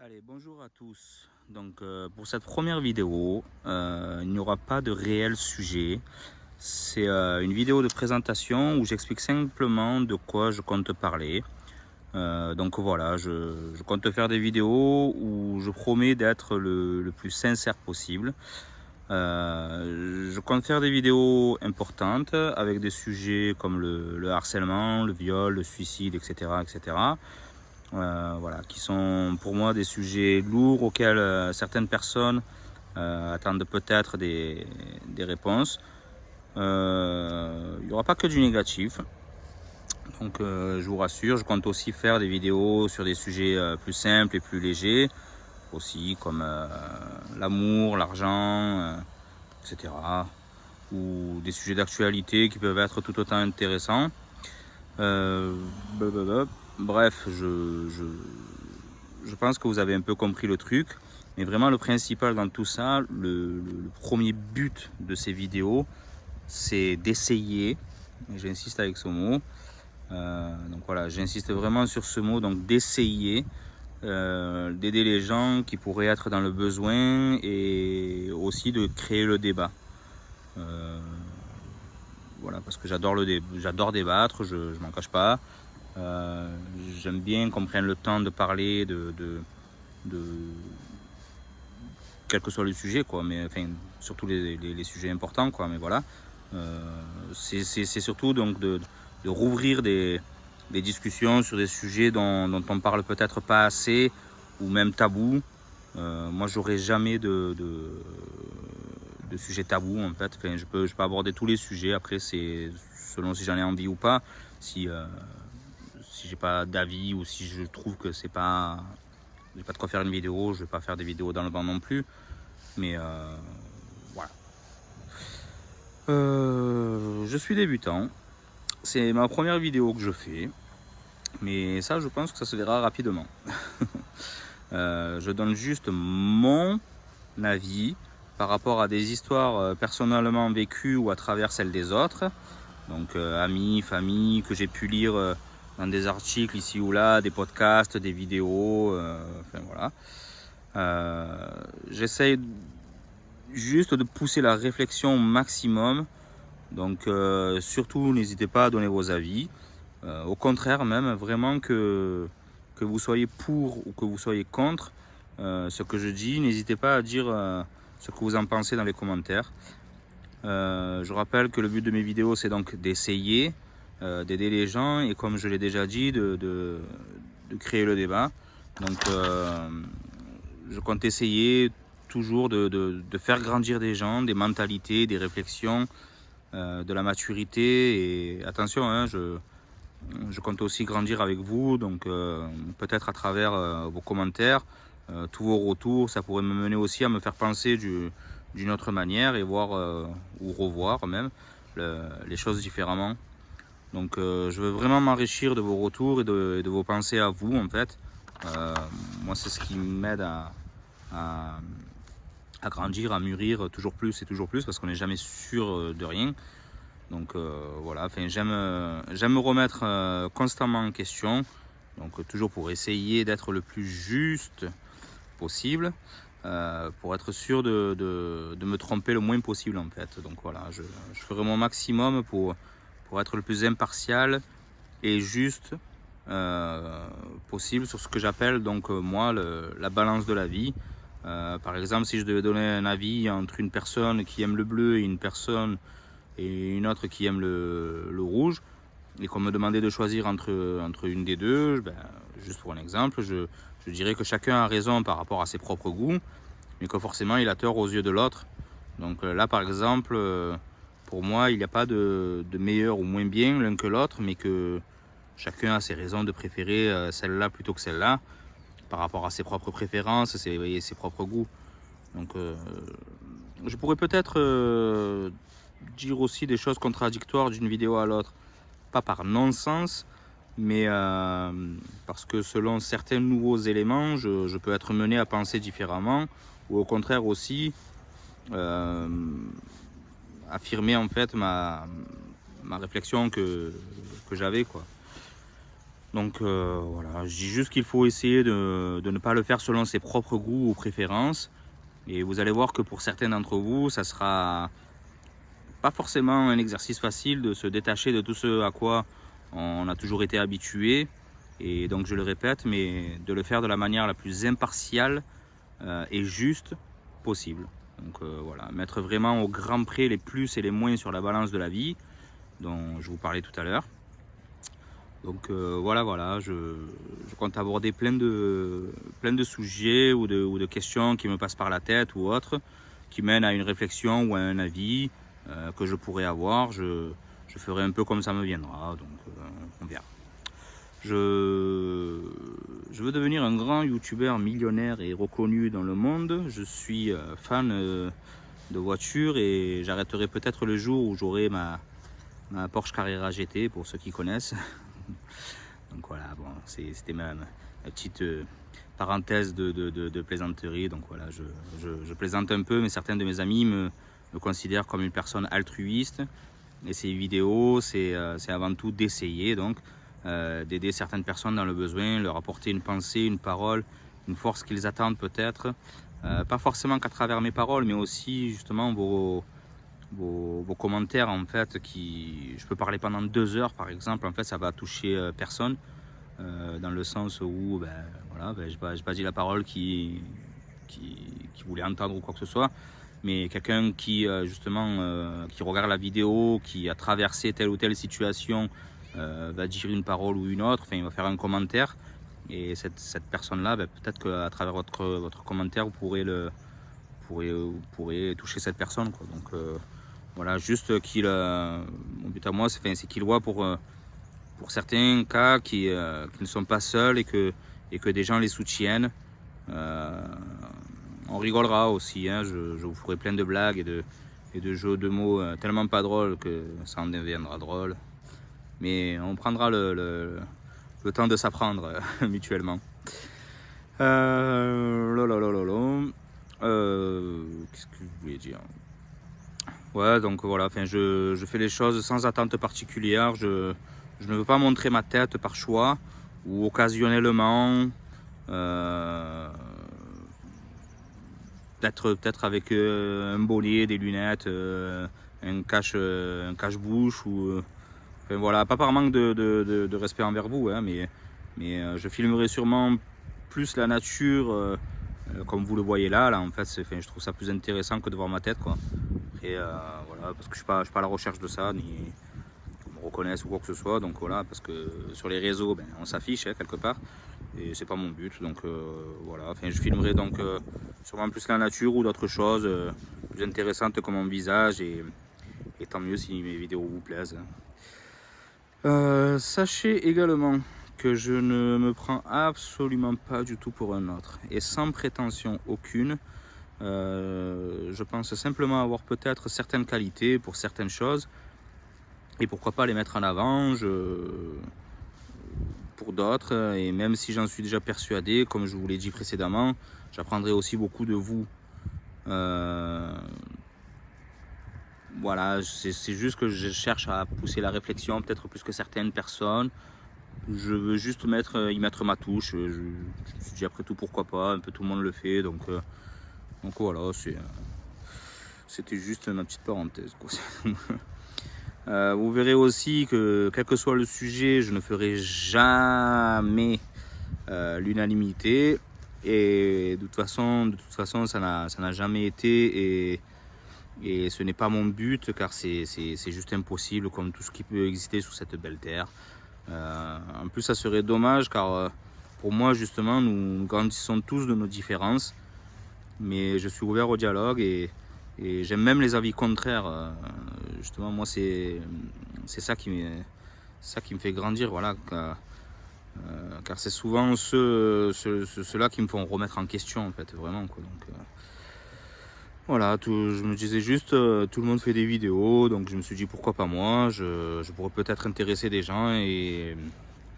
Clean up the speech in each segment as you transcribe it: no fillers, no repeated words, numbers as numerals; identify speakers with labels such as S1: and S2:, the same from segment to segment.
S1: Allez, bonjour à tous. Donc pour cette première vidéo, il n'y aura pas de réel sujet. C'est une vidéo de présentation où j'explique simplement de quoi je compte parler. Donc voilà, je compte faire des vidéos où je promets d'être le plus sincère possible. Je compte faire des vidéos importantes avec des sujets comme le harcèlement, le viol, le suicide, etc. etc. Voilà, qui sont pour moi des sujets lourds auxquels certaines personnes attendent peut-être des réponses. Il n'y aura pas que du négatif, donc je vous rassure, je compte aussi faire des vidéos sur des sujets plus simples et plus légers, aussi comme l'amour, l'argent, etc. Ou des sujets d'actualité qui peuvent être tout autant intéressants. Blablabla. Bref, je pense que vous avez un peu compris le truc. Mais vraiment, le principal dans tout ça, le premier but de ces vidéos, c'est d'essayer, et j'insiste avec ce mot, donc voilà, j'insiste vraiment sur ce mot, donc d'essayer d'aider les gens qui pourraient être dans le besoin et aussi de créer le débat. Voilà, parce que j'adore débattre, je m'en cache pas. J'aime bien qu'on prenne le temps de parler de quel que soit le sujet, quoi, mais enfin, surtout les sujets importants, quoi, mais voilà. C'est surtout donc de rouvrir des discussions sur des sujets dont on parle peut-être pas assez ou même tabou. Moi, j'aurais jamais de sujet tabou en fait. Enfin, je peux aborder tous les sujets. Après, c'est selon si j'en ai envie ou pas. Si j'ai pas d'avis ou si je trouve que c'est pas, j'ai pas de quoi faire une vidéo, je vais pas faire des vidéos dans le banc non plus. Mais voilà. Je suis débutant. C'est ma première vidéo que je fais. Mais ça, je pense que ça se verra rapidement. Je donne juste mon avis par rapport à des histoires personnellement vécues ou à travers celles des autres. Donc amis, famille, que j'ai pu lire dans des articles ici ou là, des podcasts, des vidéos, enfin voilà. J'essaye juste de pousser la réflexion au maximum. Donc surtout, n'hésitez pas à donner vos avis. Au contraire même, vraiment que vous soyez pour ou que vous soyez contre ce que je dis, n'hésitez pas à dire ce que vous en pensez dans les commentaires. Je rappelle que le but de mes vidéos, c'est donc d'essayer, d'aider les gens et comme je l'ai déjà dit, de créer le débat. Donc je compte essayer toujours de faire grandir des gens, des mentalités, des réflexions, de la maturité. Et attention, hein, je compte aussi grandir avec vous, donc peut-être à travers vos commentaires, tous vos retours, ça pourrait me mener aussi à me faire penser d'une autre manière et voir ou revoir même les choses différemment. Donc je veux vraiment m'enrichir de vos retours et de vos pensées à vous en fait. Moi c'est ce qui m'aide à, à grandir, à mûrir toujours plus parce qu'on n'est jamais sûr de rien. Donc voilà, enfin, j'aime me remettre constamment en question. Donc toujours pour essayer d'être le plus juste possible. Pour être sûr de me tromper le moins possible en fait. Donc voilà, je ferai mon maximum pour être le plus impartial et juste possible sur ce que j'appelle donc moi la balance de la vie. Par exemple, si je devais donner un avis entre une personne qui aime le bleu et une autre qui aime le rouge, et qu'on me demandait de choisir entre une des deux, ben, juste pour un exemple, je dirais que chacun a raison par rapport à ses propres goûts, mais que forcément il a tort aux yeux de l'autre. Donc là par exemple, pour moi il n'y a pas de meilleur ou moins bien l'un que l'autre, mais que chacun a ses raisons de préférer celle-là plutôt que celle-là, par rapport à ses propres préférences, ses propres goûts. Donc je pourrais peut-être dire aussi des choses contradictoires d'une vidéo à l'autre. Pas par non-sens, mais parce que selon certains nouveaux éléments, je peux être mené à penser différemment, ou au contraire aussi affirmer en fait ma réflexion que j'avais, quoi. Donc voilà, je dis juste qu'il faut essayer de ne pas le faire selon ses propres goûts ou préférences. Et vous allez voir que pour certains d'entre vous, ça sera pas forcément un exercice facile de se détacher de tout ce à quoi on a toujours été habitué. Et donc je le répète, mais de le faire de la manière la plus impartiale et juste possible. Donc voilà, mettre vraiment au grand près les plus et les moins sur la balance de la vie, dont je vous parlais tout à l'heure. Donc voilà, je compte aborder plein de sujets ou de questions qui me passent par la tête ou autres, qui mènent à une réflexion ou à un avis que je pourrais avoir. Je ferai un peu comme ça me viendra, donc on verra. Je veux devenir un grand youtubeur millionnaire et reconnu dans le monde. Je suis fan de voitures et j'arrêterai peut-être le jour où j'aurai ma Porsche Carrera GT, pour ceux qui connaissent. Donc voilà, bon, c'était ma petite parenthèse de plaisanterie. Donc voilà, je plaisante un peu, mais certains de mes amis me considèrent comme une personne altruiste. Et ces vidéos, c'est avant tout d'essayer, donc d'aider certaines personnes dans le besoin, leur apporter une pensée, une parole, une force qu'ils attendent peut-être. Pas forcément qu'à travers mes paroles, mais aussi justement vos commentaires en fait, je peux parler pendant 2 heures par exemple, en fait ça va toucher personne, dans le sens où voilà, j'ai pas dit la parole qui voulait entendre ou quoi que ce soit, mais quelqu'un qui justement qui regarde la vidéo, qui a traversé telle ou telle situation, va dire une parole ou une autre, enfin il va faire un commentaire, et cette personne là, peut-être qu'à travers votre commentaire vous pourrez toucher cette personne, quoi. Donc voilà, juste mon but à moi, c'est qu'il voit pour certains cas qui ne sont pas seuls et que des gens les soutiennent. On rigolera aussi, hein, je vous ferai plein de blagues et de jeux de mots tellement pas drôles que ça en deviendra drôle. Mais on prendra le temps de s'apprendre mutuellement. Qu'est-ce que je voulais dire? Ouais, donc voilà, enfin, je fais les choses sans attente particulière. Je ne veux pas montrer ma tête par choix ou occasionnellement. Peut-être avec un bonnet, des lunettes, un cache-bouche ou enfin, voilà, pas par manque de respect envers vous, hein, mais je filmerai sûrement plus la nature comme vous le voyez là en fait, enfin, je trouve ça plus intéressant que de voir ma tête, quoi. Et voilà, parce que je suis pas à la recherche de ça, ni qu'on me reconnaisse ou quoi que ce soit. Donc voilà, parce que sur les réseaux, on s'affiche, hein, quelque part, et c'est pas mon but. Donc voilà, enfin, je filmerai donc sûrement plus la nature ou d'autres choses plus intéressantes comme mon visage, et tant mieux si mes vidéos vous plaisent. Sachez également que je ne me prends absolument pas du tout pour un autre, et sans prétention aucune. Je pense simplement avoir peut-être certaines qualités pour certaines choses, et pourquoi pas les mettre en avant pour d'autres. Et même si j'en suis déjà persuadé, comme je vous l'ai dit précédemment, j'apprendrai aussi beaucoup de vous. Voilà, c'est juste que je cherche à pousser la réflexion peut-être plus que certaines personnes. Je veux juste y mettre ma touche. Je me suis dit, après tout, pourquoi pas, un peu tout le monde le fait, donc voilà, c'était juste ma petite parenthèse, quoi. Vous verrez aussi que quel que soit le sujet, je ne ferai jamais l'unanimité, et de toute façon ça n'a jamais été, et ce n'est pas mon but, car c'est juste impossible, comme tout ce qui peut exister sur cette belle terre. En plus, ça serait dommage, car pour moi justement nous grandissons tous de nos différences, mais je suis ouvert au dialogue, et j'aime même les avis contraires. Justement, moi c'est ça qui me fait grandir, voilà, car c'est souvent ceux-là qui me font remettre en question, en fait, vraiment, quoi. Donc voilà, je me disais juste, tout le monde fait des vidéos, donc je me suis dit pourquoi pas moi, je pourrais peut-être intéresser des gens, et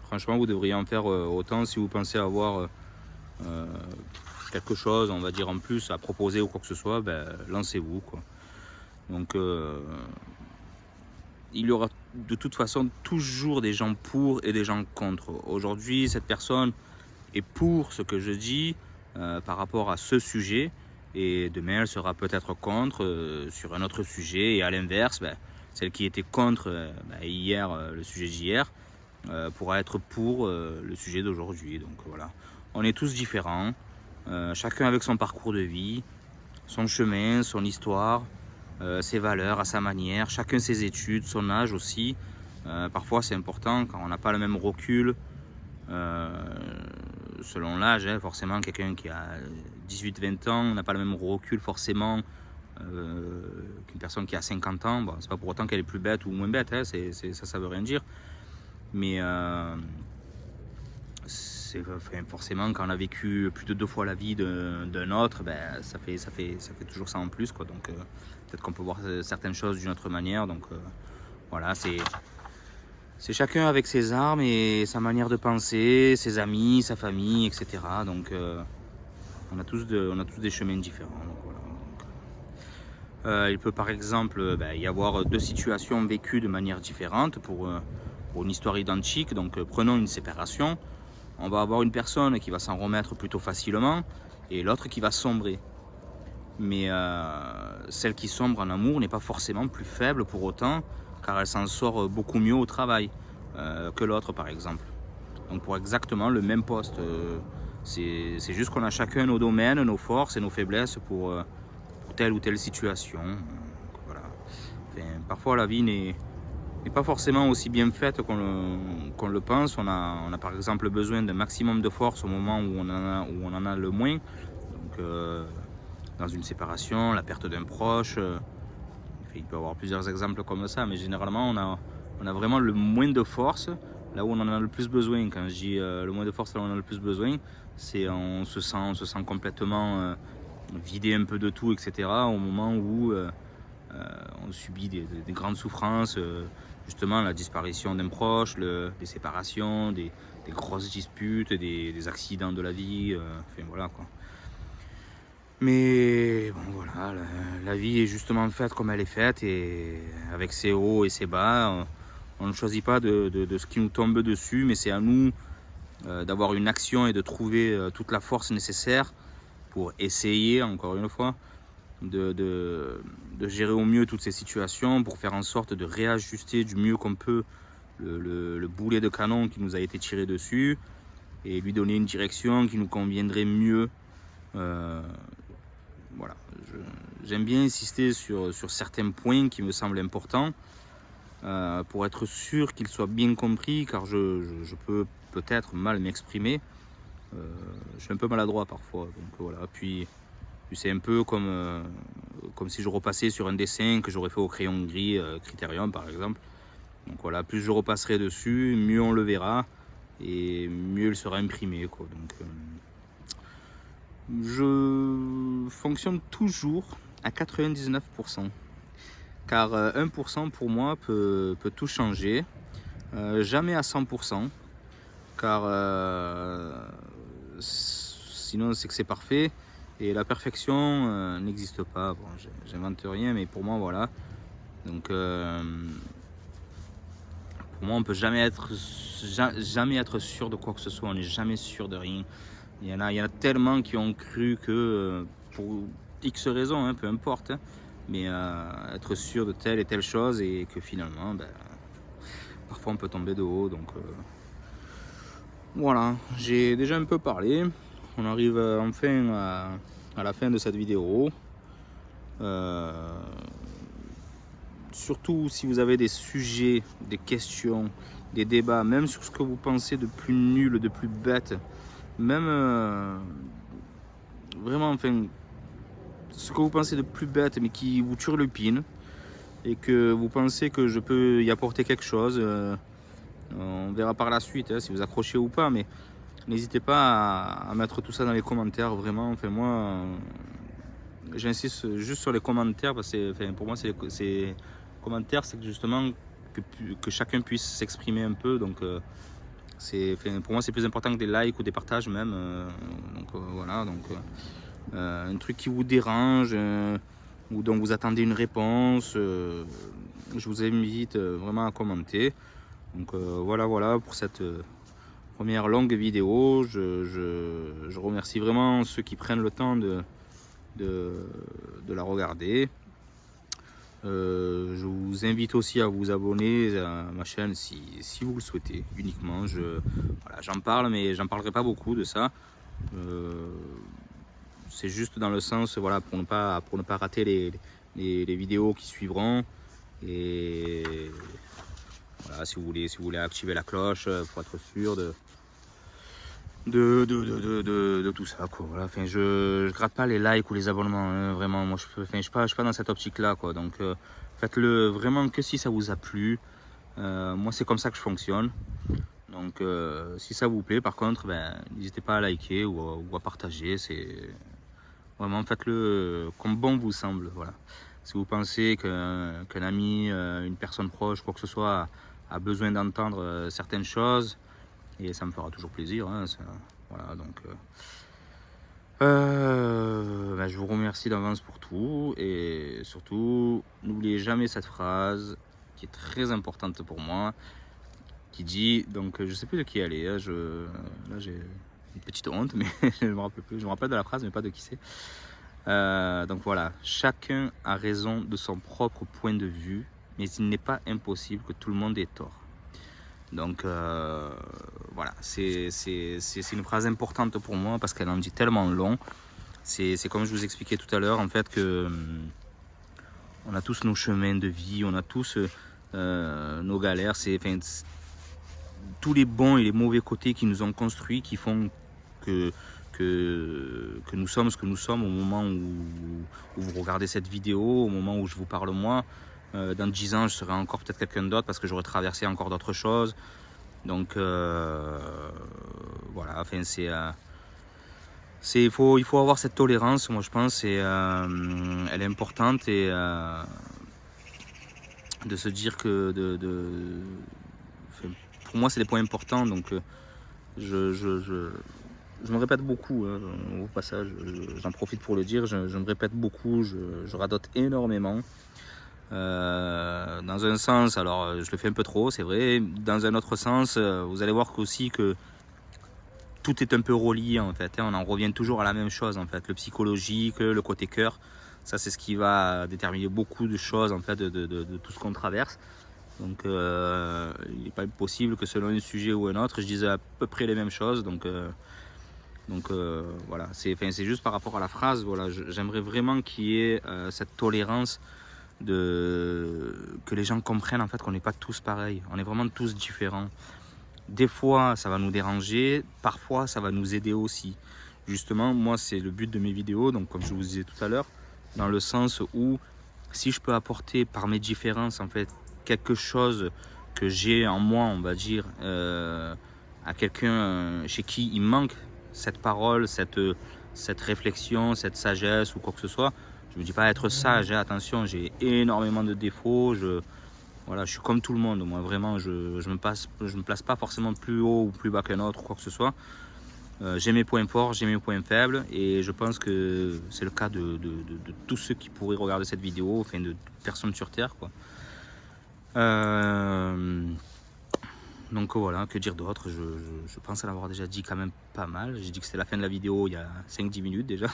S1: franchement vous devriez en faire autant si vous pensez avoir quelque chose, on va dire, en plus à proposer ou quoi que ce soit, lancez-vous, quoi. Donc il y aura de toute façon toujours des gens pour et des gens contre. Aujourd'hui, cette personne est pour ce que je dis par rapport à ce sujet, et demain elle sera peut-être contre sur un autre sujet, et à l'inverse, celle qui était contre hier, le sujet d'hier, pourra être pour le sujet d'aujourd'hui. Donc voilà, on est tous différents, chacun avec son parcours de vie, son chemin, son histoire, ses valeurs à sa manière, chacun ses études, son âge aussi. Parfois c'est important quand on n'a pas le même recul selon l'âge, hein, forcément quelqu'un qui a 18-20 ans n'a pas le même recul forcément qu'une personne qui a 50 ans. Bon, c'est pas pour autant qu'elle est plus bête ou moins bête, hein, ça veut rien dire. Mais forcément quand on a vécu plus de 2 fois la vie d'un autre, ça fait toujours ça en plus, quoi. Donc peut-être qu'on peut voir certaines choses d'une autre manière. Donc voilà, c'est chacun avec ses armes et sa manière de penser, ses amis, sa famille, etc. Donc on a tous des chemins différents. Donc, voilà. Il peut par exemple y avoir 2 situations vécues de manière différente pour une histoire identique. Donc prenons une séparation. On va avoir une personne qui va s'en remettre plutôt facilement et l'autre qui va sombrer. Mais celle qui sombre en amour n'est pas forcément plus faible pour autant, car elle s'en sort beaucoup mieux au travail que l'autre, par exemple. Donc pour exactement le même poste. C'est juste qu'on a chacun nos domaines, nos forces et nos faiblesses pour telle ou telle situation. Donc, voilà. Parfois la vie n'est pas forcément aussi bien faite qu'on le pense. On a par exemple besoin d'un maximum de force au moment où on en a le moins. Donc dans une séparation, la perte d'un proche, il peut y avoir plusieurs exemples comme ça, mais généralement on a vraiment le moins de force là où on en a le plus besoin. Quand je dis le moins de force là où on en a le plus besoin, c'est on se sent complètement vidé un peu de tout, etc. au moment où on subit des grandes souffrances, justement la disparition d'un proche, des séparations, des grosses disputes, des accidents de la vie, enfin voilà quoi. Mais bon voilà, la vie est justement faite comme elle est faite, et avec ses hauts et ses bas. On ne choisit pas de ce qui nous tombe dessus, mais c'est à nous d'avoir une action et de trouver toute la force nécessaire pour essayer, encore une fois, de gérer au mieux toutes ces situations, pour faire en sorte de réajuster du mieux qu'on peut le boulet de canon qui nous a été tiré dessus, et lui donner une direction qui nous conviendrait mieux. Voilà, j'aime bien insister sur certains points qui me semblent importants pour être sûr qu'ils soient bien compris, car je peux peut-être mal m'exprimer. Je suis un peu maladroit parfois, donc voilà. Puis c'est un peu comme si je repassais sur un dessin que j'aurais fait au crayon gris, Critérium par exemple. Donc voilà, plus je repasserai dessus, mieux on le verra et mieux il sera imprimé, quoi. Donc je fonctionne toujours à 99%, car 1% pour moi peut tout changer, jamais à 100%, car sinon c'est que c'est parfait, et la perfection n'existe pas. Bon, j'invente rien, mais pour moi voilà. Donc pour moi on peut jamais être sûr de quoi que ce soit, on n'est jamais sûr de rien. Il y en a tellement qui ont cru que, pour X raisons, hein, peu importe, hein, mais être sûr de telle et telle chose, et que finalement, parfois on peut tomber de haut. Donc voilà, j'ai déjà un peu parlé. On arrive enfin à la fin de cette vidéo. Surtout si vous avez des sujets, des questions, des débats, même sur ce que vous pensez de plus nul, de plus bête, même vraiment, enfin, ce que vous pensez de plus bête mais qui vous turlupine, et que vous pensez que je peux y apporter quelque chose, on verra par la suite si vous accrochez ou pas, mais n'hésitez pas à mettre tout ça dans les commentaires. Vraiment, enfin moi j'insiste juste sur les commentaires, parce que pour moi c'est commentaires, c'est justement que chacun puisse s'exprimer un peu. Donc pour moi c'est plus important que des likes ou des partages même. Donc voilà, donc un truc qui vous dérange, ou dont vous attendez une réponse, je vous invite vraiment à commenter. Donc voilà pour cette première longue vidéo. Je remercie vraiment ceux qui prennent le temps de la regarder. Je vous invite aussi à vous abonner à ma chaîne si vous le souhaitez, uniquement. Voilà, j'en parle, mais j'en parlerai pas beaucoup de ça. C'est juste dans le sens, voilà, pour ne pas rater les vidéos qui suivront. Et voilà, si vous voulez activer la cloche pour être sûr de tout ça, quoi. Voilà, enfin, je gratte pas les likes ou les abonnements, hein, vraiment. Moi, je suis pas dans cette optique là, quoi. Donc faites-le vraiment que si ça vous a plu. Moi, c'est comme ça que je fonctionne. Donc si ça vous plaît, par contre, n'hésitez pas à liker ou à partager. C'est vraiment, faites-le comme bon vous semble. Voilà. Si vous pensez qu'un ami, une personne proche, quoi que ce soit, a besoin d'entendre certaines choses, et ça me fera toujours plaisir, hein, voilà, donc je vous remercie d'avance pour tout, et surtout n'oubliez jamais cette phrase qui est très importante pour moi, qui dit, donc je sais plus de qui elle est, hein, là j'ai une petite honte, mais je me rappelle plus, je me rappelle de la phrase mais pas de qui c'est. Donc voilà, chacun a raison de son propre point de vue, mais il n'est pas impossible que tout le monde ait tort. Donc voilà, c'est une phrase importante pour moi parce qu'elle en dit tellement long. C'est comme je vous expliquais tout à l'heure, en fait, que on a tous nos chemins de vie, on a tous nos galères, tous les bons et les mauvais côtés qui nous ont construits, qui font que nous sommes ce que nous sommes au moment où vous regardez cette vidéo, au moment où je vous parle moi. Dans 10 ans, je serai encore peut-être quelqu'un d'autre parce que j'aurai traversé encore d'autres choses. Donc voilà, enfin il faut avoir cette tolérance, moi je pense, et elle est importante, et de se dire que enfin, pour moi c'est des points importants. Donc je me répète beaucoup, hein, au passage, j'en profite pour le dire, je me répète beaucoup, je radote énormément. Dans un sens, alors je le fais un peu trop, c'est vrai. Dans un autre sens, vous allez voir aussi que tout est un peu relié, en fait, hein. On en revient toujours à la même chose, en fait, le psychologique, le côté cœur. Ça, c'est ce qui va déterminer beaucoup de choses, en fait, de tout ce qu'on traverse. Donc il n'est pas possible que selon un sujet ou un autre, je dise à peu près les mêmes choses. Donc voilà, c'est juste par rapport à la phrase. Voilà, j'aimerais vraiment qu'il y ait cette tolérance, que les gens comprennent, en fait, qu'on n'est pas tous pareils. On est vraiment tous différents. Des fois, ça va nous déranger. Parfois, ça va nous aider aussi. Justement, moi, c'est le but de mes vidéos. Donc, comme je vous disais tout à l'heure, dans le sens où si je peux apporter par mes différences, en fait, quelque chose que j'ai en moi, on va dire, à quelqu'un chez qui il manque cette parole, cette réflexion, cette sagesse ou quoi que ce soit. Je me dis pas être sage, hein, attention, j'ai énormément de défauts, voilà, je suis comme tout le monde, moi vraiment, je me place pas forcément plus haut ou plus bas qu'un autre ou quoi que ce soit. J'ai mes points forts, j'ai mes points faibles, et je pense que c'est le cas de tous ceux qui pourraient regarder cette vidéo, enfin de personnes sur Terre, quoi. Donc voilà, que dire d'autre, je pense à l'avoir déjà dit quand même pas mal. J'ai dit que c'était la fin de la vidéo il y a 5-10 minutes déjà.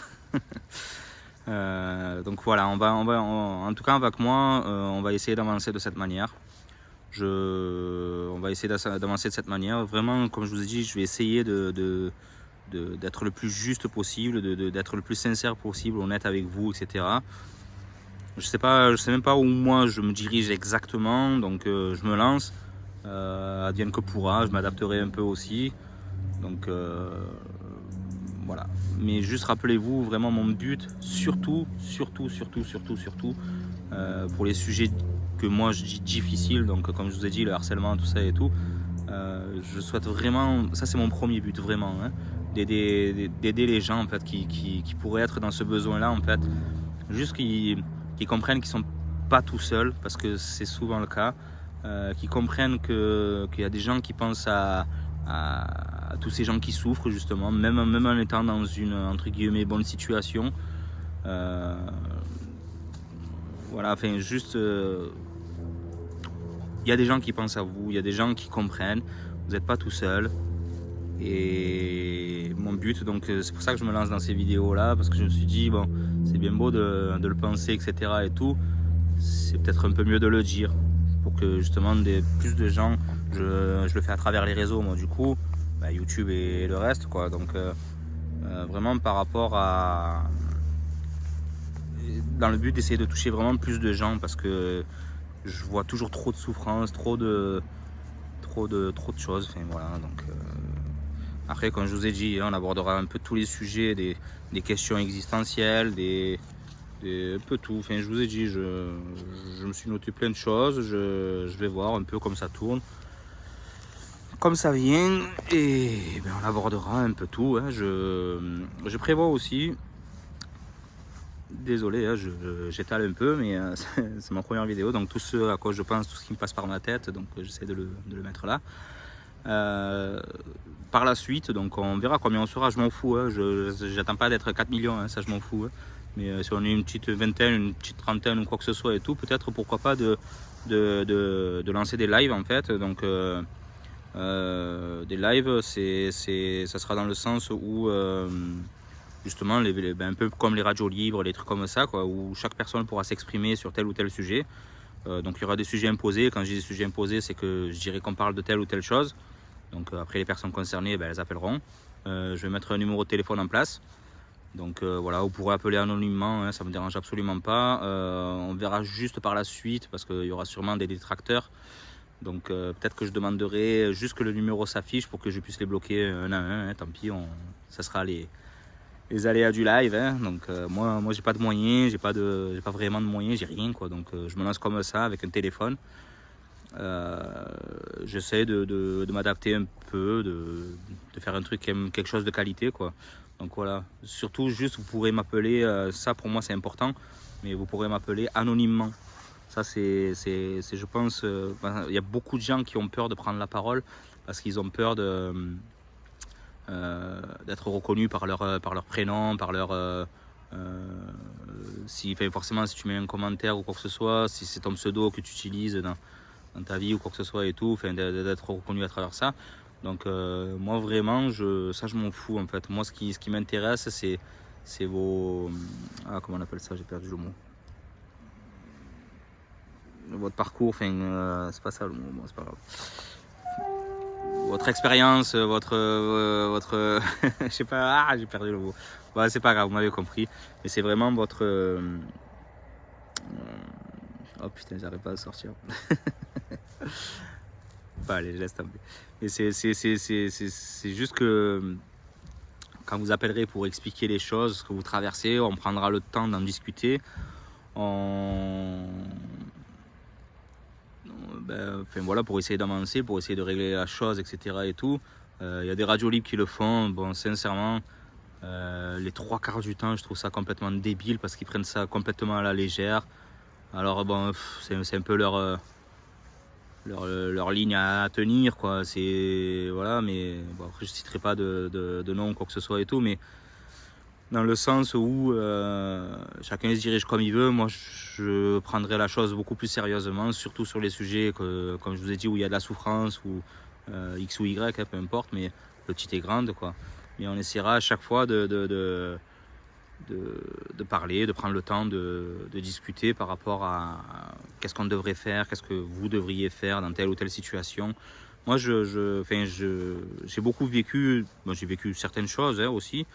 S1: Donc voilà, en tout cas avec moi, on va essayer d'avancer de cette manière. On va essayer d'avancer de cette manière. Vraiment, comme je vous ai dit, je vais essayer d'être le plus juste possible, d'être le plus sincère possible, honnête avec vous, etc. Je sais même pas où moi je me dirige exactement, donc je me lance. Advienne que pourra, je m'adapterai un peu aussi. Donc voilà. Mais juste rappelez-vous, vraiment mon but, surtout, pour les sujets que moi je dis difficiles, donc comme je vous ai dit, le harcèlement, tout ça et tout, je souhaite vraiment, ça c'est mon premier but vraiment, hein, d'aider les gens, en fait, qui pourraient être dans ce besoin-là, en fait, juste qu'ils comprennent qu'ils sont pas tout seuls, parce que c'est souvent le cas, qu'ils comprennent qu'il y a des gens qui pensent à tous ces gens qui souffrent, justement, même en étant dans une, entre guillemets, bonne situation. voilà, enfin juste, il y a des gens qui pensent à vous, il y a des gens qui comprennent, vous n'êtes pas tout seul. Et mon but, donc c'est pour ça que je me lance dans ces vidéos là, parce que je me suis dit, bon, c'est bien beau de le penser, etc. et tout, c'est peut-être un peu mieux de le dire, pour que justement plus de gens, je le fais à travers les réseaux, moi du coup, bah, YouTube et le reste, quoi. Donc vraiment par rapport à, dans le but d'essayer de toucher vraiment plus de gens, parce que je vois toujours trop de souffrance, trop de choses, enfin voilà, donc après, comme je vous ai dit, on abordera un peu tous les sujets, des questions existentielles, un peu tout. Enfin, je vous ai dit, je me suis noté plein de choses, je vais voir un peu comme ça tourne, comme ça vient, et ben, on abordera un peu tout. Hein. Je prévois aussi, désolé, hein, j'étale un peu, mais c'est ma première vidéo, donc tout ce à quoi je pense, tout ce qui me passe par ma tête, donc j'essaie de le mettre là. Par la suite, donc on verra combien on sera, je m'en fous, hein. J'attends pas d'être 4 millions, hein, ça je m'en fous. Hein. Mais si on est une petite vingtaine, une petite trentaine ou quoi que ce soit et tout, peut-être pourquoi pas de lancer des lives en fait. Donc des lives, ça sera dans le sens où justement, ben, un peu comme les radios libres, les trucs comme ça, quoi, où chaque personne pourra s'exprimer sur tel ou tel sujet. Donc il y aura des sujets imposés. Quand je dis des sujets imposés, c'est que je dirais qu'on parle de telle ou telle chose. Donc après les personnes concernées, ben, elles appelleront. Je vais mettre un numéro de téléphone en place. Donc voilà, vous pourrez appeler anonymement, hein, ça ne me dérange absolument pas. On verra juste par la suite parce qu'il y aura sûrement des détracteurs. Donc peut-être que je demanderai juste que le numéro s'affiche pour que je puisse les bloquer un à un. Hein, tant pis, ça sera les aléas du live. Hein. Donc moi j'ai pas de moyens, j'ai pas vraiment de moyens, j'ai rien quoi. Donc je me lance comme ça avec un téléphone. J'essaie de m'adapter un peu, de faire un truc, quelque chose de qualité quoi. Donc voilà, surtout juste vous pourrez m'appeler, ça pour moi c'est important, mais vous pourrez m'appeler anonymement. Ça je pense, il y a beaucoup de gens qui ont peur de prendre la parole parce qu'ils ont peur d'être reconnus par leur prénom, par leur... forcément si tu mets un commentaire ou quoi que ce soit, si c'est ton pseudo que tu utilises dans ta vie ou quoi que ce soit et tout, d'être reconnu à travers ça. Donc moi vraiment, ça je m'en fous en fait. Moi ce qui m'intéresse c'est vos... Ah comment on appelle ça, j'ai perdu le mot. Votre parcours, c'est pas ça le mot, bon, c'est pas grave. Votre expérience, votre je sais pas, j'ai perdu le mot. Ouais, c'est pas grave, vous m'avez compris. Mais c'est vraiment votre... Oh putain, j'arrive pas à sortir. Bah, allez, je laisse tomber. Et c'est juste que quand vous appellerez pour expliquer les choses, ce que vous traversez, on prendra le temps d'en discuter. Voilà, pour essayer d'avancer, pour essayer de régler la chose, etc. et tout. Il y a des radios libres qui le font. Bon, sincèrement, les trois quarts du temps, je trouve ça complètement débile parce qu'ils prennent ça complètement à la légère. Alors bon, c'est un peu leur ligne à tenir, quoi. Voilà, mais bon, après je citerai pas de nom quoi que ce soit et tout, mais dans le sens où chacun se dirige comme il veut. Moi je prendrais la chose beaucoup plus sérieusement, surtout sur les sujets comme je vous ai dit, où il y a de la souffrance ou X ou Y, hein, peu importe, mais petite et grande quoi. Mais on essaiera à chaque fois de parler, de prendre le temps de discuter par rapport à qu'est-ce qu'on devrait faire, qu'est-ce que vous devriez faire dans telle ou telle situation. Moi, j'ai beaucoup vécu, moi, j'ai vécu certaines choses hein, aussi.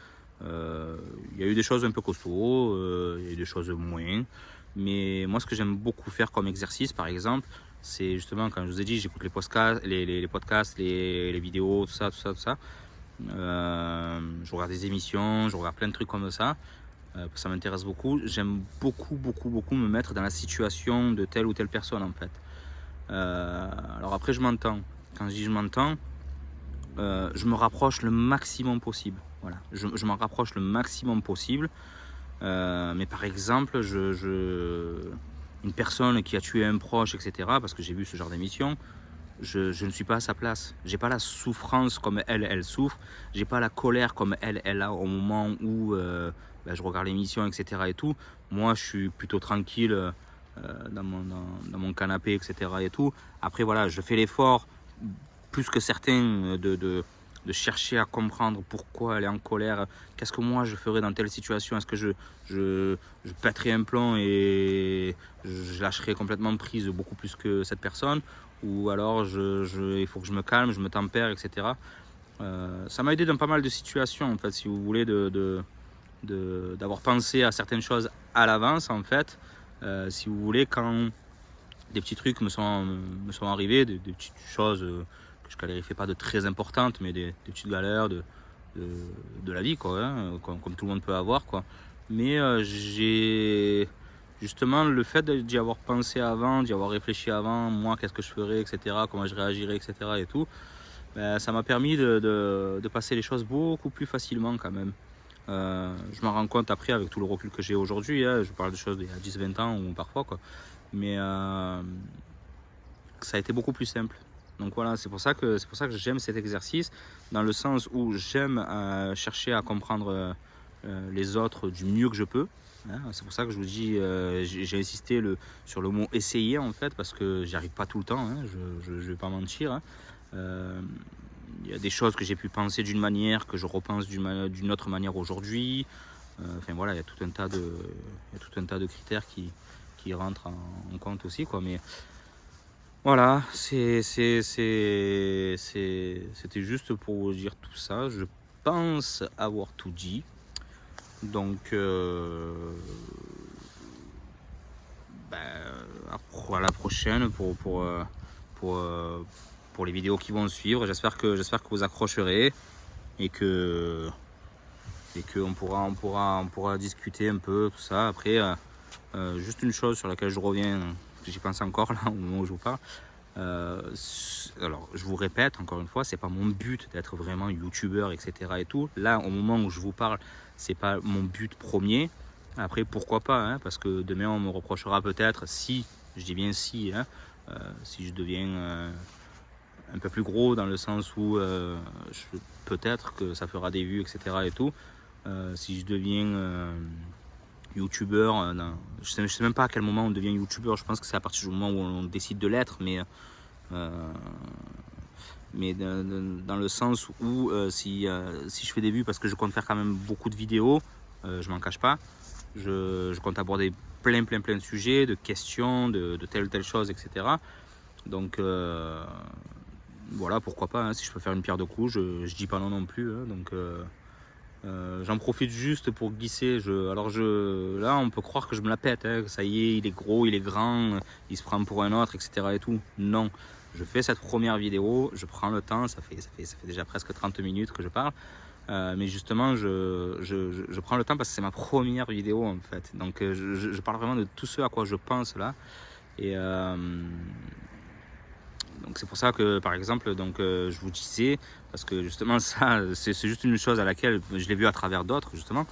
S1: Il y a eu des choses un peu costauds, il y a eu des choses moins. Mais moi, ce que j'aime beaucoup faire comme exercice, par exemple, c'est justement, quand je vous ai dit, j'écoute les podcasts, les vidéos, tout ça. Je regarde des émissions, je regarde plein de trucs comme ça. Ça m'intéresse beaucoup. J'aime beaucoup me mettre dans la situation de telle ou telle personne en fait. Alors après je m'entends. Quand je dis je m'entends, je me rapproche le maximum possible. Voilà, je m'en rapproche le maximum possible. Mais par exemple, une personne qui a tué un proche, etc. Parce que j'ai vu ce genre d'émission. Je ne suis pas à sa place. J'ai pas la souffrance comme elle souffre. J'ai pas la colère comme elle a au moment où je regarde l'émission, etc. et tout. Moi, je suis plutôt tranquille dans mon canapé, etc. Et tout. Après, voilà, je fais l'effort, plus que certains, de chercher à comprendre pourquoi elle est en colère, qu'est-ce que moi je ferais dans telle situation, est-ce que je pèterais un plomb et je lâcherais complètement prise beaucoup plus que cette personne, ou alors il faut que je me calme, je me tempère, etc. Ça m'a aidé dans pas mal de situations, en fait, si vous voulez, d'avoir pensé à certaines choses à l'avance, en fait. Si vous voulez, quand des petits trucs me sont arrivés, des petites choses que je ne qualifie pas de très importantes, mais des petites galères de, de la vie, quoi, hein, comme tout le monde peut avoir, quoi. Mais j'ai justement le fait d'y avoir pensé avant, d'y avoir réfléchi avant, moi, qu'est-ce que je ferais, etc., comment je réagirais, etc., et tout, ben, ça m'a permis de passer les choses beaucoup plus facilement quand même. Je m'en rends compte après avec tout le recul que j'ai aujourd'hui, hein, je parle de choses d'il y a 10-20 ans ou parfois, quoi. Mais ça a été beaucoup plus simple. Donc voilà, c'est pour ça que j'aime cet exercice, dans le sens où j'aime chercher à comprendre les autres du mieux que je peux. Hein. C'est pour ça que je vous dis, j'ai insisté sur le mot essayer, en fait, parce que j'y arrive pas tout le temps, hein, je vais pas mentir. Hein. Il y a des choses que j'ai pu penser d'une manière, que je repense d'une autre manière aujourd'hui. Enfin voilà, il y a tout un tas de critères qui rentrent en compte aussi, quoi. Mais voilà, c'était juste pour vous dire tout ça. Je pense avoir tout dit. Donc, à la prochaine pour les vidéos qui vont suivre. J'espère que vous accrocherez et qu'on pourra discuter un peu tout ça. Après, juste une chose sur laquelle je reviens, que j'y pense encore là au moment où je vous parle. Alors, je vous répète encore une fois, c'est pas mon but d'être vraiment youtubeur, etc. et tout. Là, au moment où je vous parle, c'est pas mon but premier. Après, pourquoi pas, hein, parce que demain, on me reprochera peut-être, si, je dis bien si, hein, si je deviens un peu plus gros, dans le sens où peut-être que ça fera des vues, etc. et tout. Si je deviens youtubeur, je sais même pas à quel moment on devient youtubeur, je pense que c'est à partir du moment où on décide de l'être, mais dans le sens où si je fais des vues, parce que je compte faire quand même beaucoup de vidéos, je m'en cache pas, je compte aborder plein de sujets, de questions, de telle ou telle chose, etc. Donc voilà, pourquoi pas, hein, si je peux faire une pierre deux coups, je dis pas non plus, hein, donc j'en profite juste pour glisser. Là, on peut croire que je me la pète, hein, ça y est, il est gros, il est grand, il se prend pour un autre, etc. et tout. Non, je fais cette première vidéo, je prends le temps, ça fait déjà presque 30 minutes que je parle. Mais justement, je prends le temps parce que c'est ma première vidéo, en fait. Donc je parle vraiment de tout ce à quoi je pense là. Et donc c'est pour ça que, par exemple, je vous disais, parce que justement ça, c'est juste une chose à laquelle je l'ai vu à travers d'autres, justement.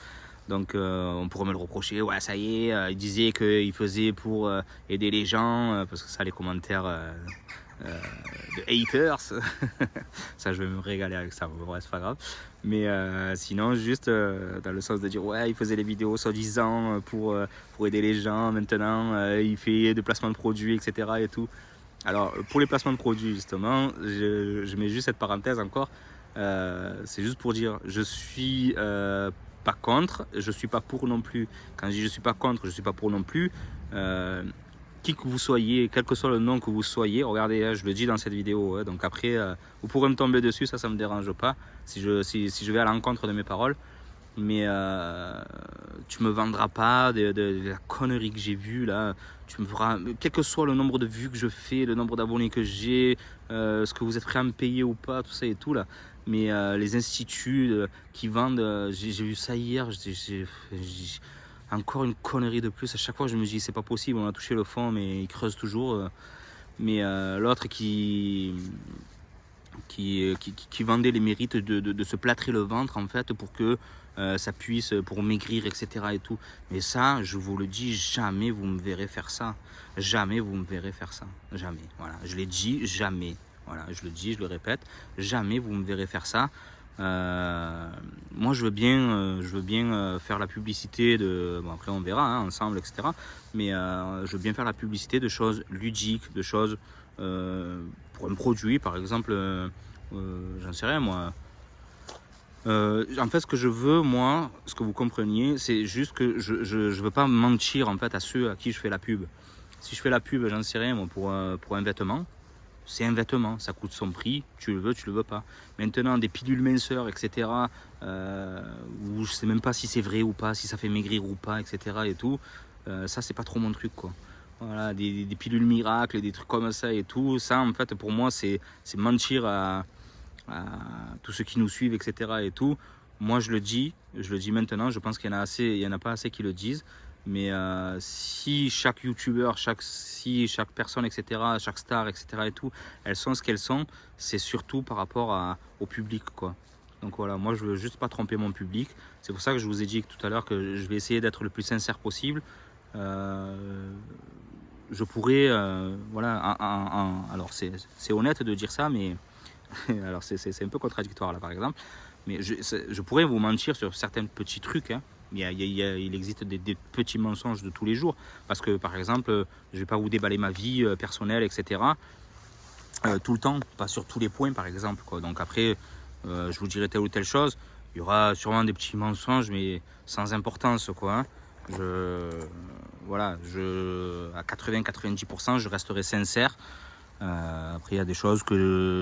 S1: Donc on pourrait me le reprocher, ouais, ça y est, il disait qu'il faisait pour aider les gens, parce que ça, les commentaires de haters, ça je vais me régaler avec ça, bon, ouais, c'est pas grave. Mais sinon, juste dans le sens de dire, ouais, il faisait les vidéos soi-disant pour aider les gens, maintenant il fait des placements de produits, etc. et tout. Alors, pour les placements de produits, justement, je mets juste cette parenthèse encore. C'est juste pour dire, je suis pas contre, je suis pas pour non plus. Quand je dis je suis pas contre, je suis pas pour non plus. Qui que vous soyez, quel que soit le nom que vous soyez, regardez, hein, je le dis dans cette vidéo. Hein, donc après, vous pourrez me tomber dessus, ça me dérange pas. Si je vais à l'encontre de mes paroles. Mais tu me vendras pas de la connerie que j'ai vue là. Tu me feras, quel que soit le nombre de vues que je fais, le nombre d'abonnés que j'ai, ce que vous êtes prêt à me payer ou pas, tout ça et tout là. Mais les instituts qui vendent, j'ai vu ça hier, j'ai encore une connerie de plus. À chaque fois, je me dis c'est pas possible, on a touché le fond, mais ils creusent toujours. Mais l'autre qui vendait les mérites de se plâtrer le ventre, en fait, pour que ça puisse, pour maigrir, etc. et tout. Mais ça, je vous le dis, jamais vous me verrez faire ça. Jamais vous me verrez faire ça. Jamais. Voilà, je l'ai dit, jamais. Voilà, je le dis, je le répète, jamais vous me verrez faire ça. Moi je veux bien faire la publicité de, bon après on verra hein, ensemble etc, mais je veux bien faire la publicité de choses ludiques, de choses pour un produit par exemple, j'en sais rien moi. En fait ce que je veux moi, ce que vous compreniez, c'est juste que je veux pas mentir en fait à ceux à qui je fais la pub. Si je fais la pub, j'en sais rien moi, pour un vêtement, c'est un vêtement, ça coûte son prix, tu le veux pas. Maintenant, des pilules minceurs, etc., où je sais même pas si c'est vrai ou pas, si ça fait maigrir ou pas, etc. et tout, ça, c'est pas trop mon truc, quoi. Voilà, des pilules miracles, des trucs comme ça et tout, ça, en fait, pour moi, c'est mentir à tous ceux qui nous suivent, etc. et tout. Moi, je le dis maintenant, je pense qu'il y en a assez, il y en a pas assez qui le disent. Mais si chaque youtubeur, si chaque personne, etc., chaque star, etc. et tout, elles sont ce qu'elles sont, c'est surtout par rapport au public, quoi. Donc voilà, moi je veux juste pas tromper mon public. C'est pour ça que je vous ai dit tout à l'heure que je vais essayer d'être le plus sincère possible. Je pourrais, voilà, alors c'est honnête de dire ça, mais alors c'est un peu contradictoire là par exemple. Mais je pourrais vous mentir sur certains petits trucs, hein. Il existe des petits mensonges de tous les jours. Parce que, par exemple, je ne vais pas vous déballer ma vie personnelle, etc. Tout le temps, pas sur tous les points, par exemple, quoi. Donc après, je vous dirai telle ou telle chose. Il y aura sûrement des petits mensonges, mais sans importance, quoi, hein. Voilà, à 80-90%, je resterai sincère. Après, il y a des choses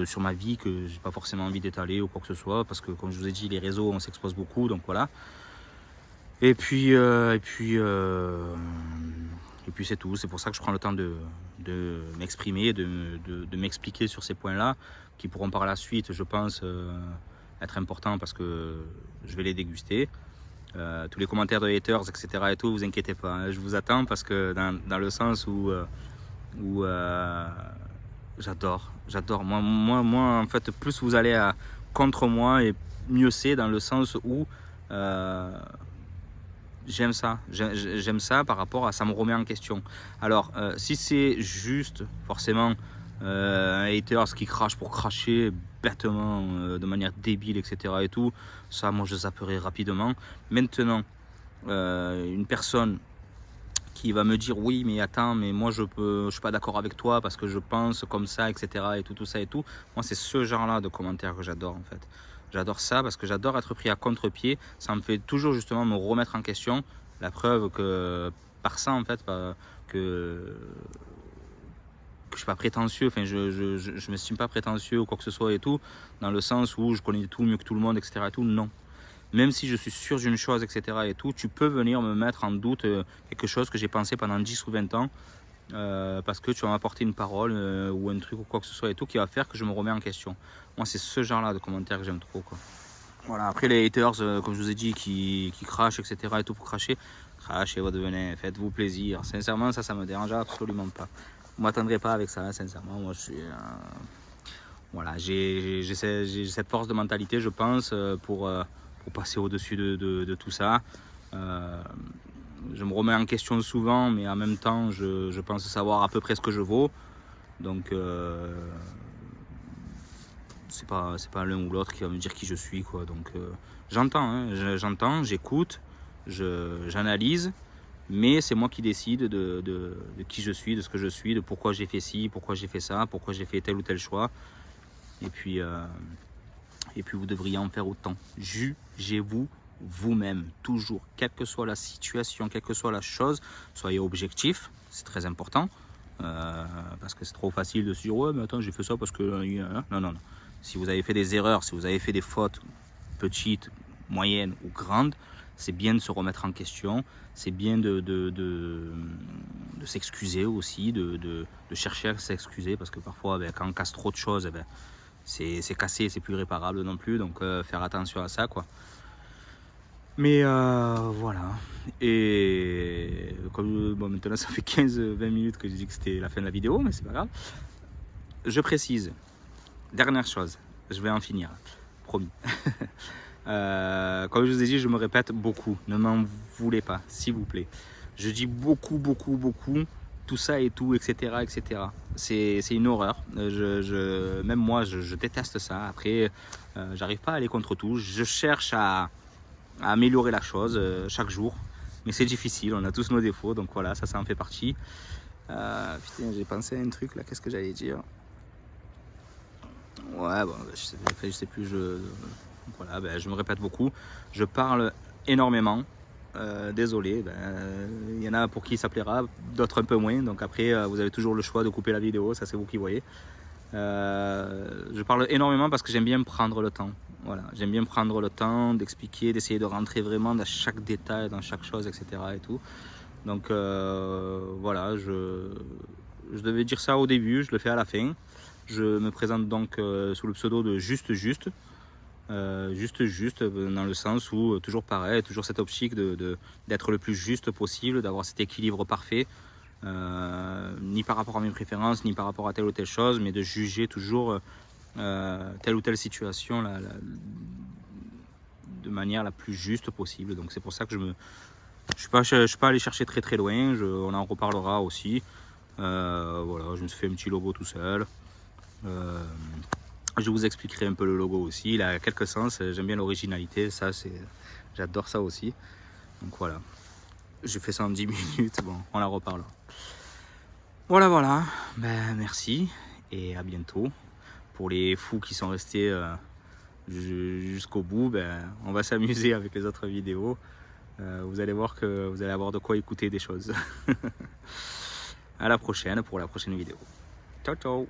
S1: sur ma vie que j'ai pas forcément envie d'étaler ou quoi que ce soit, parce que, comme je vous ai dit, les réseaux, on s'expose beaucoup, donc voilà. Et puis c'est tout. C'est pour ça que je prends le temps de m'exprimer, de m'expliquer sur ces points-là, qui pourront par la suite, je pense, être importants parce que je vais les déguster. Tous les commentaires de haters, etc. et tout, vous inquiétez pas, hein, je vous attends parce que dans le sens où j'adore. Moi, en fait, plus vous allez contre moi et mieux c'est dans le sens où j'aime ça par rapport à ça me remet en question. Alors, si c'est juste, forcément, un hater qui crache pour cracher bêtement, de manière débile, etc. et tout, ça, moi, je zapperai rapidement. Maintenant, une personne qui va me dire oui mais attends mais moi je suis pas d'accord avec toi parce que je pense comme ça etc et tout ça et tout, moi c'est ce genre là de commentaires que j'adore en fait. J'adore ça parce que j'adore être pris à contre-pied, ça me fait toujours justement me remettre en question. La preuve que par ça en fait que je suis pas prétentieux, enfin je m'estime pas prétentieux ou quoi que ce soit et tout, dans le sens où je connais tout mieux que tout le monde etc et tout, non. Même si je suis sûr d'une chose, etc. et tout, tu peux venir me mettre en doute quelque chose que j'ai pensé pendant 10 ou 20 ans, parce que tu vas m'apporter une parole ou un truc ou quoi que ce soit et tout qui va faire que je me remets en question. Moi, c'est ce genre-là de commentaires que j'aime trop, quoi. Voilà, après les haters, comme je vous ai dit, qui crachent, etc. et tout pour cracher, crachez votre venin, faites-vous plaisir. Sincèrement, ça me dérange absolument pas. Vous m'attendrez pas avec ça, hein, sincèrement. Moi, je suis. Voilà, j'ai cette force de mentalité, je pense, pour passer au-dessus de tout ça. Je me remets en question souvent, mais en même temps, je pense savoir à peu près ce que je vaux. Donc, c'est pas l'un ou l'autre qui va me dire qui je suis, quoi. Donc, j'entends, hein, j'entends, j'écoute, j'analyse, mais c'est moi qui décide de qui je suis, de ce que je suis, de pourquoi j'ai fait ci, pourquoi j'ai fait ça, pourquoi j'ai fait tel ou tel choix. Et puis vous devriez en faire autant. Jugez-vous vous-même, toujours, quelle que soit la situation, quelle que soit la chose, soyez objectif, c'est très important, parce que c'est trop facile de se dire ouais mais attends j'ai fait ça parce que non. Si vous avez fait des erreurs, si vous avez fait des fautes petites, moyennes ou grandes, c'est bien de se remettre en question, c'est bien de s'excuser aussi, de chercher à s'excuser, parce que parfois quand on casse trop de choses, c'est cassé, c'est plus réparable non plus, donc faire attention à ça, quoi. Mais voilà. Et comme bon, maintenant ça fait 15-20 minutes que j'ai dit que c'était la fin de la vidéo, mais c'est pas grave. Je précise, dernière chose, je vais en finir, promis. Comme je vous ai dit, je me répète beaucoup, ne m'en voulez pas, s'il vous plaît. Je dis beaucoup, tout ça et tout, etc. etc. C'est une horreur. Même moi, je déteste ça. Après, j'arrive pas à aller contre tout. Je cherche à améliorer la chose chaque jour. Mais c'est difficile, on a tous nos défauts, donc voilà, ça en fait partie. Putain, j'ai pensé à un truc là, qu'est-ce que j'allais dire? Ouais, bon, je sais plus, voilà, ben, je me répète beaucoup. Je parle énormément. Désolé, il y en a pour qui ça plaira, d'autres un peu moins. Donc après, vous avez toujours le choix de couper la vidéo, ça c'est vous qui voyez. Je parle énormément parce que j'aime bien prendre le temps. Voilà, j'aime bien prendre le temps d'expliquer, d'essayer de rentrer vraiment dans chaque détail, dans chaque chose, etc. Et tout. Donc voilà, je devais dire ça au début, je le fais à la fin. Je me présente donc sous le pseudo de Juste, dans le sens où toujours pareil, toujours cette optique d'être le plus juste possible, d'avoir cet équilibre parfait, ni par rapport à mes préférences, ni par rapport à telle ou telle chose, mais de juger toujours telle ou telle situation de manière la plus juste possible. Donc c'est pour ça que je suis pas allé chercher très très loin, on en reparlera aussi. Voilà, je me suis fait un petit logo tout seul. Je vous expliquerai un peu le logo aussi, il a quelques sens, j'aime bien l'originalité, j'adore ça aussi. Donc voilà, j'ai fait ça en 10 minutes, bon, on en reparlera. Voilà, ben, merci et à bientôt. Pour les fous qui sont restés jusqu'au bout, ben, on va s'amuser avec les autres vidéos. Vous allez voir que vous allez avoir de quoi écouter des choses. À la prochaine pour la prochaine vidéo. Ciao ciao.